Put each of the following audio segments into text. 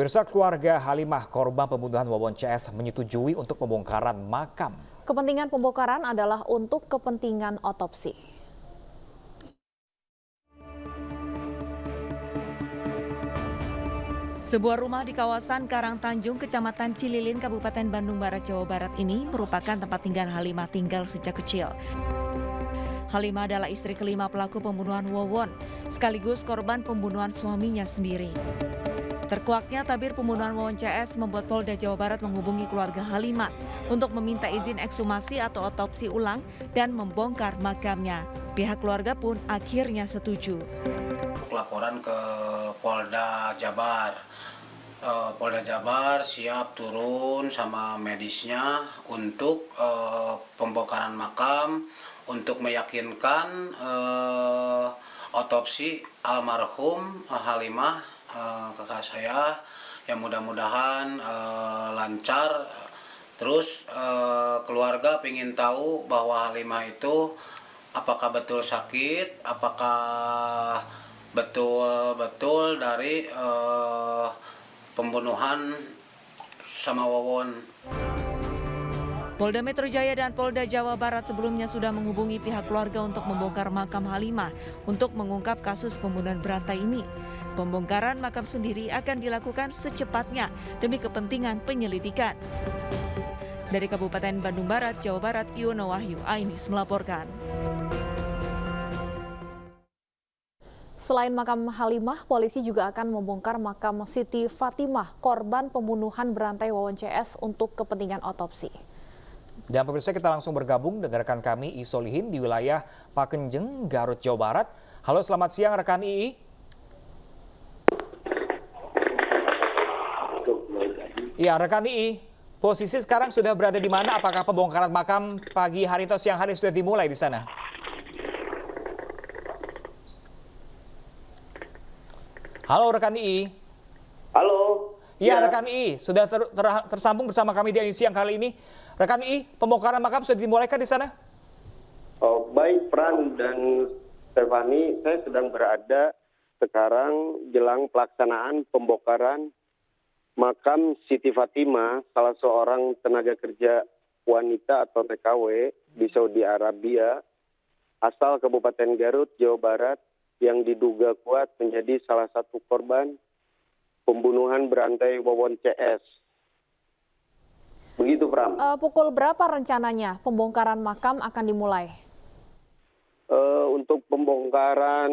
Pemirsa, keluarga Halimah, korban pembunuhan Wawon CS, menyetujui untuk pembongkaran makam. Kepentingan pembongkaran adalah untuk kepentingan otopsi. Sebuah rumah di kawasan Karangtanjung, Kecamatan Cililin, Kabupaten Bandung Barat, Jawa Barat ini merupakan tempat tinggal Halimah tinggal sejak kecil. Halimah adalah istri kelima pelaku pembunuhan Wawon, sekaligus korban pembunuhan suaminya sendiri. Terkuaknya tabir pembunuhan Wawon CS membuat Polda Jawa Barat menghubungi keluarga Halimah untuk meminta izin ekshumasi atau otopsi ulang dan membongkar makamnya. Pihak keluarga pun akhirnya setuju. Laporan ke Polda Jabar. Polda Jabar siap turun sama medisnya untuk pembongkaran makam untuk meyakinkan otopsi almarhum Halimah, kakak saya, yang mudah-mudahan lancar. Terus keluarga ingin tahu bahwa Halimah itu apakah betul sakit, apakah betul-betul dari pembunuhan sama Wawon. Polda Metro Jaya dan Polda Jawa Barat sebelumnya sudah menghubungi pihak keluarga untuk membongkar makam Halimah untuk mengungkap kasus pembunuhan berantai ini. Pembongkaran makam sendiri akan dilakukan secepatnya demi kepentingan penyelidikan. Dari Kabupaten Bandung Barat, Jawa Barat, Yuno Wahyu Ainis melaporkan. Selain makam Halimah, polisi juga akan membongkar makam Siti Fatimah, korban pembunuhan berantai Wawon CS untuk kepentingan otopsi. Dan pemirsa, kita langsung bergabung dengan rekan kami I Solihin di wilayah Pakenjeng, Garut, Jawa Barat. Halo, selamat siang rekan II. Ya, rekan II, posisi sekarang sudah berada di mana? Apakah pembongkaran makam pagi hari atau siang hari sudah dimulai di sana? Halo rekan II. Halo. Ya, rekan II, sudah tersambung bersama kami di siang kali ini. Rekan II, pembongkaran makam sudah dimulai di sana? Oh, baik Pran dan Stefani, saya sedang berada sekarang jelang pelaksanaan pembongkaran makam Siti Fatimah, salah seorang tenaga kerja wanita atau TKW di Saudi Arabia, asal Kabupaten Garut, Jawa Barat, yang diduga kuat menjadi salah satu korban pembunuhan berantai Wawon CS. Begitu, Pram. Pukul berapa rencananya pembongkaran makam akan dimulai? Untuk pembongkaran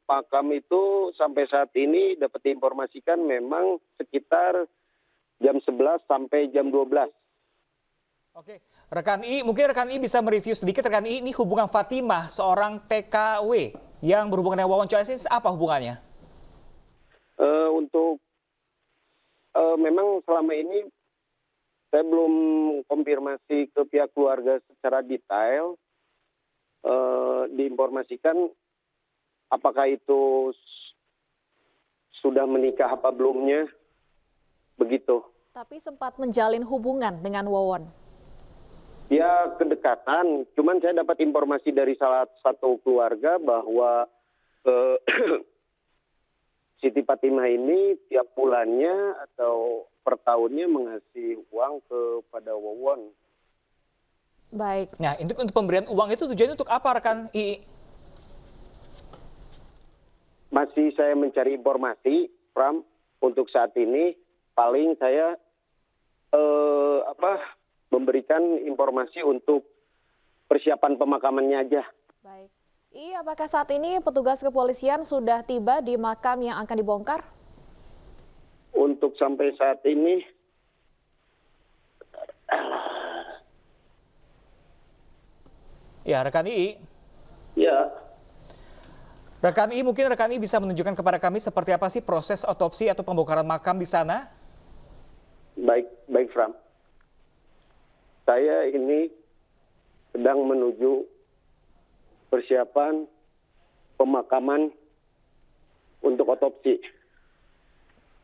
makam itu sampai saat ini dapat diinformasikan memang sekitar jam 11 sampai jam 12. Oke, rekan I, mungkin rekan I bisa mereview sedikit rekan I, ini hubungan Fatimah, seorang TKW yang berhubungan dengan Wawon CS ini apa hubungannya? Memang selama ini saya belum konfirmasi ke pihak keluarga secara detail, diinformasikan apakah itu sudah menikah apa belumnya, begitu. Tapi sempat menjalin hubungan dengan Wawon? Ya, kedekatan. Cuman saya dapat informasi dari salah satu keluarga bahwa Siti Fatimah ini tiap bulannya atau per tahunnya mengasih uang kepada Wawon. Baik. Nah, untuk pemberian uang itu tujuannya untuk apa rekan I? Masih saya mencari informasi, Pram. Untuk saat ini paling saya memberikan informasi untuk persiapan pemakamannya aja. Baik. Iya, apakah saat ini petugas kepolisian sudah tiba di makam yang akan dibongkar? Untuk sampai saat ini, Ya, rekan I. ya. Rekan I, mungkin rekan I bisa menunjukkan kepada kami seperti apa sih proses otopsi atau pembongkaran makam di sana? Baik, Fram. Saya ini sedang menuju persiapan pemakaman untuk otopsi.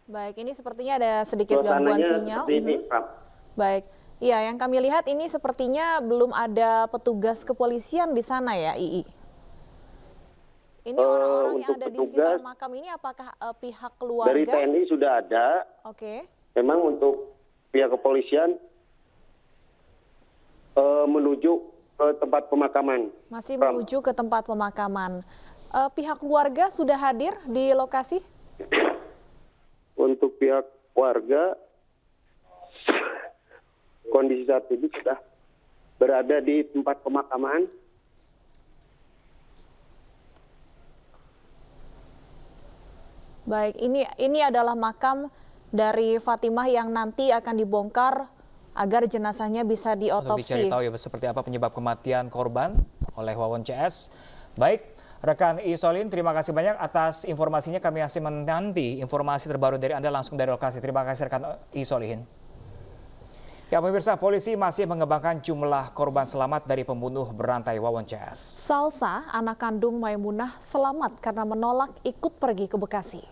Baik, ini sepertinya ada sedikit gangguan sinyal. Ini, Fram. Baik. Iya, yang kami lihat ini sepertinya belum ada petugas kepolisian di sana ya, II. Ini orang-orang yang untuk ada di petugas sekitar makam ini apakah pihak keluarga? dari TNI sudah ada. Oke. Memang untuk pihak kepolisian menuju ke tempat pemakaman. Masih menuju ke tempat pemakaman. Pihak keluarga sudah hadir di lokasi? Untuk pihak warga, kondisi saat ini sudah berada di tempat pemakaman. Baik, ini adalah makam dari Fatimah yang nanti akan dibongkar agar jenazahnya bisa Untuk dicari diotopsi. tahu ya seperti apa penyebab kematian korban oleh Wawon CS. Baik, rekan Isolin, terima kasih banyak atas informasinya. Kami masih menanti informasi terbaru dari Anda langsung dari lokasi. Terima kasih rekan Isolin. Ya pemirsa, polisi masih mengembangkan jumlah korban selamat dari pembunuh berantai Wawon CS. Salsa, anak kandung Maimunah, selamat karena menolak ikut pergi ke Bekasi.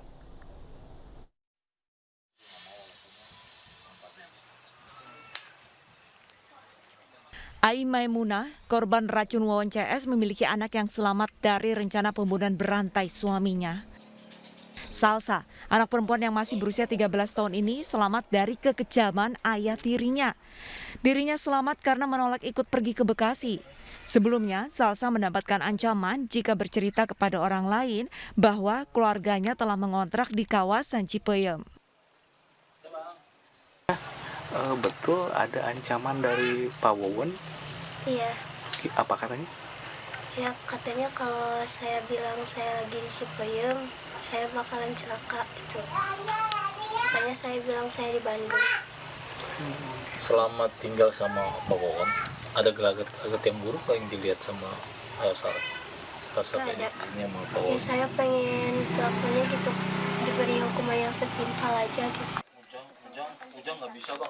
Ai Maimunah, korban racun Wawon CS, memiliki anak yang selamat dari rencana pembunuhan berantai suaminya. Salsa, anak perempuan yang masih berusia 13 tahun ini selamat dari kekejaman ayah tirinya. Dirinya selamat karena menolak ikut pergi ke Bekasi. Sebelumnya, Salsa mendapatkan ancaman jika bercerita kepada orang lain bahwa keluarganya telah mengontrak di kawasan Cipeyem. Betul ada ancaman dari Pak Wawon. Iya, Apa katanya? ya katanya kalau saya bilang saya lagi di Cipeyem, saya bakalan celaka gitu. Makanya saya bilang saya di Bandung. Selama tinggal sama Pak Wawon, ada gelagat yang buruk yang dilihat sama saat Nggak ada. ini sama Pak Ya Wawon? saya pengen pelakunya gitu diberi hukuman yang setimpal aja gitu. Ujang nggak bisa bang.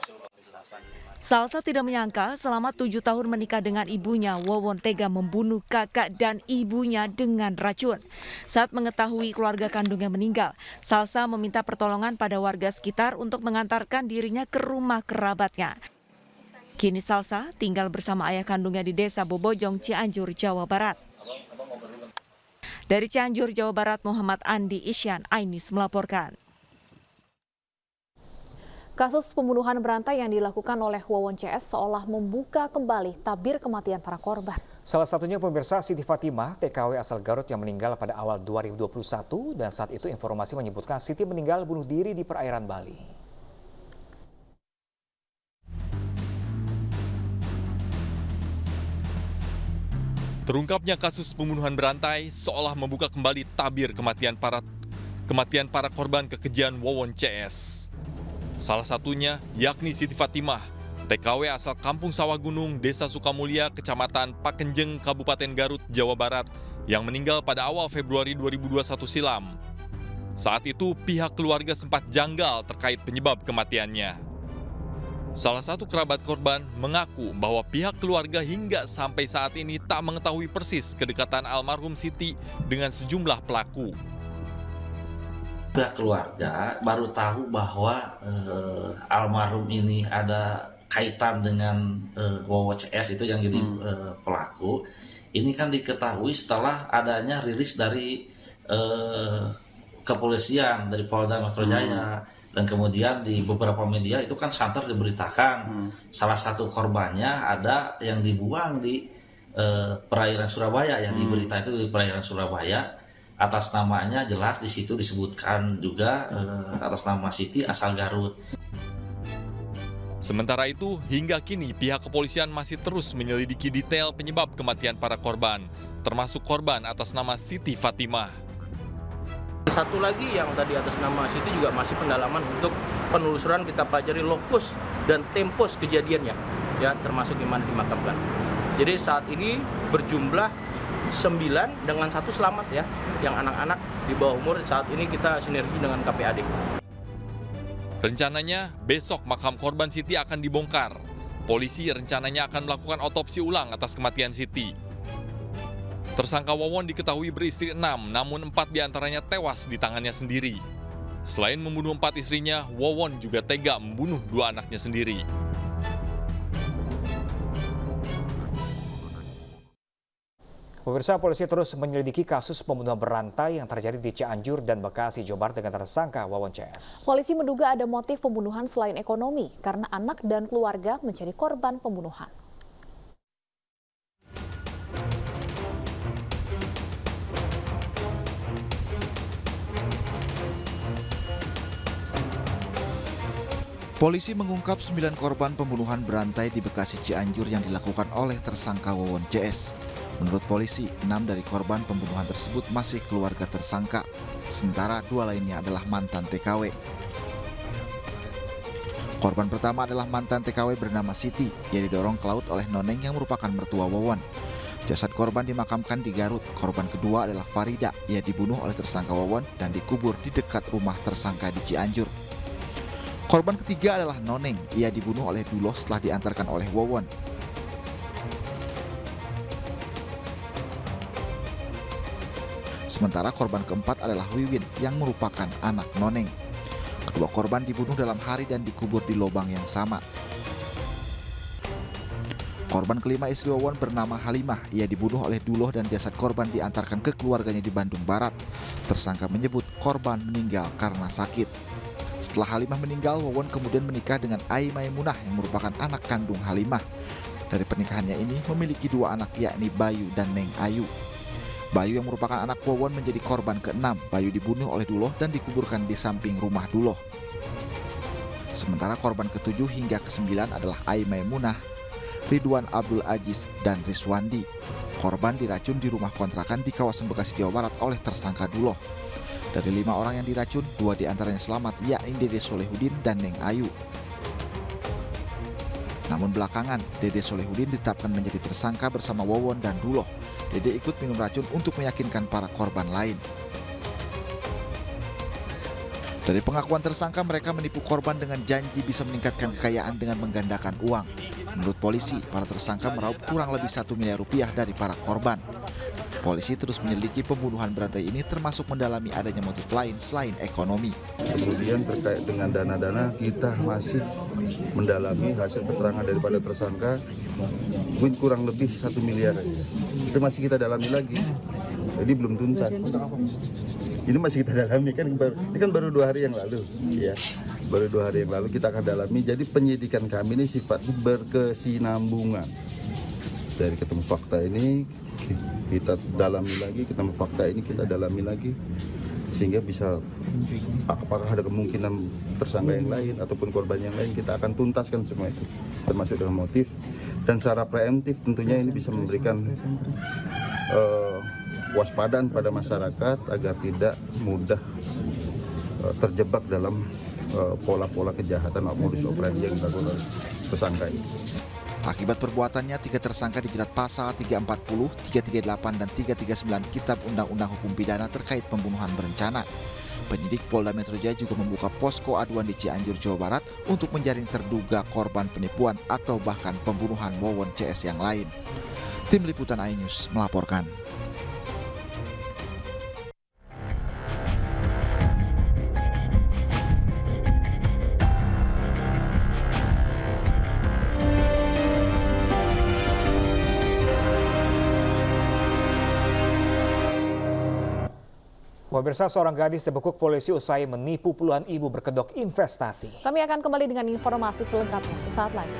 Salsa tidak menyangka selama 7 tahun menikah dengan ibunya, Wawon tega membunuh kakak dan ibunya dengan racun. Saat mengetahui keluarga kandungnya meninggal, Salsa meminta pertolongan pada warga sekitar untuk mengantarkan dirinya ke rumah kerabatnya. Kini Salsa tinggal bersama ayah kandungnya di Desa Bobojong, Cianjur, Jawa Barat. Dari Cianjur, Jawa Barat, Muhammad Andi Isyan Ainis melaporkan. Kasus pembunuhan berantai yang dilakukan oleh Wawon CS seolah membuka kembali tabir kematian para korban. Salah satunya pemirsa Siti Fatimah, TKW asal Garut yang meninggal pada awal 2021 dan saat itu informasi menyebutkan Siti meninggal bunuh diri di perairan Bali. Terungkapnya kasus pembunuhan berantai seolah membuka kembali tabir kematian para korban kekejian Wawon CS. Salah satunya yakni Siti Fatimah, TKW asal Kampung Sawah Gunung, Desa Sukamulya, Kecamatan Pakenjeng, Kabupaten Garut, Jawa Barat, yang meninggal pada awal Februari 2021 silam. Saat itu pihak keluarga sempat janggal terkait penyebab kematiannya. Salah satu kerabat korban mengaku bahwa pihak keluarga hingga sampai saat ini tak mengetahui persis kedekatan almarhum Siti dengan sejumlah pelaku. Pihak keluarga baru tahu bahwa almarhum ini ada kaitan dengan Wawon CS itu yang jadi pelaku. Ini kan diketahui setelah adanya rilis dari kepolisian, dari Polda Metro Jaya. Dan kemudian di beberapa media itu kan santer diberitakan salah satu korbannya ada yang dibuang di perairan Surabaya, yang diberita itu di perairan Surabaya. Atas namanya jelas di situ disebutkan juga atas nama Siti asal Garut. Sementara itu, hingga kini pihak kepolisian masih terus menyelidiki detail penyebab kematian para korban, termasuk korban atas nama Siti Fatimah. Satu lagi yang tadi atas nama Siti juga masih pendalaman untuk penelusuran, kita pelajari lokus dan tempos kejadiannya, ya termasuk di mana dimakamkan. Jadi saat ini berjumlah 9 dengan 1 selamat ya, yang anak-anak di bawah umur. Saat ini kita sinergi dengan KPAD. Rencananya besok makam korban Siti akan dibongkar. Polisi rencananya akan melakukan otopsi ulang atas kematian Siti. Tersangka Wawon diketahui beristri 6, namun 4 diantaranya tewas di tangannya sendiri. Selain membunuh 4 istrinya, Wawon juga tega membunuh 2 anaknya sendiri. Pemirsa, polisi terus menyelidiki kasus pembunuhan berantai yang terjadi di Cianjur dan Bekasi, Jawa Barat dengan tersangka Wawon CS. Polisi menduga ada motif pembunuhan selain ekonomi karena anak dan keluarga menjadi korban pembunuhan. Polisi mengungkap 9 korban pembunuhan berantai di Bekasi Cianjur yang dilakukan oleh tersangka Wawon CS. Menurut polisi, 6 dari korban pembunuhan tersebut masih keluarga tersangka, sementara 2 lainnya adalah mantan TKW. Korban pertama adalah mantan TKW bernama Siti, yang didorong ke laut oleh Noneng yang merupakan mertua Wawon. Jasad korban dimakamkan di Garut. Korban kedua adalah Farida, ia dibunuh oleh tersangka Wawon dan dikubur di dekat rumah tersangka di Cianjur. Korban ketiga adalah Noneng, ia dibunuh oleh Duloh setelah diantarkan oleh Wawon. Sementara korban keempat adalah Wiwin yang merupakan anak Noneng. Kedua korban dibunuh dalam hari dan dikubur di lubang yang sama. Korban kelima istri Wawon bernama Halimah, ia dibunuh oleh Duloh dan jasad korban diantarkan ke keluarganya di Bandung Barat. Tersangka menyebut korban meninggal karena sakit. Setelah Halimah meninggal, Wawon kemudian menikah dengan Ai Maimunah yang merupakan anak kandung Halimah. Dari pernikahannya ini memiliki 2 anak yakni Bayu dan Neng Ayu. Bayu yang merupakan anak Wawon menjadi korban ke-6. Bayu dibunuh oleh Duloh dan dikuburkan di samping rumah Duloh. Sementara korban ke-7 hingga ke-9 adalah Ai Maimunah, Ridwan Abdul Aziz, dan Riswandi. Korban diracun di rumah kontrakan di kawasan Bekasi, Jawa Barat oleh tersangka Duloh. Dari 5 orang yang diracun, 2 diantaranya selamat, yakni Dede Solehudin dan Neng Ayu. Namun belakangan, Dede Solehudin ditetapkan menjadi tersangka bersama Wawon dan Duloh. Dede ikut minum racun untuk meyakinkan para korban lain. Dari pengakuan tersangka, mereka menipu korban dengan janji bisa meningkatkan kekayaan dengan menggandakan uang. Menurut polisi, para tersangka meraup kurang lebih 1 miliar rupiah dari para korban. Polisi terus menyelidiki pembunuhan berantai ini termasuk mendalami adanya motif lain selain ekonomi. Kemudian terkait dengan dana-dana kita masih mendalami hasil keterangan daripada tersangka mungkin kurang lebih 1 miliar. Itu masih kita dalami lagi. Jadi belum tuntas. Ini masih kita dalami kan ini kan baru 2 hari yang lalu ya. Baru 2 hari yang lalu kita akan dalami. Jadi penyidikan kami ini sifatnya berkesinambungan. Dari ketemu fakta ini kita dalami lagi, ketemu fakta ini kita dalami lagi sehingga bisa apakah ada kemungkinan tersangka yang lain ataupun korban yang lain, kita akan tuntaskan semua itu termasuk dengan motif dan secara preemptif tentunya ini bisa memberikan waspadaan pada masyarakat agar tidak mudah terjebak dalam pola-pola kejahatan atau modus operandi yang dilakukan oleh tersangka ini. Akibat perbuatannya, 3 tersangka dijerat pasal 340, 338, dan 339 Kitab Undang-Undang Hukum Pidana terkait pembunuhan berencana. Penyidik Polda Metro Jaya juga membuka posko aduan di Cianjur, Jawa Barat untuk menjaring terduga korban penipuan atau bahkan pembunuhan Wawon CS yang lain. Tim Liputan iNews melaporkan. Pemirsa, seorang gadis dibekuk polisi usai menipu puluhan ibu berkedok investasi. Kami akan kembali dengan informasi selengkapnya sesaat lagi.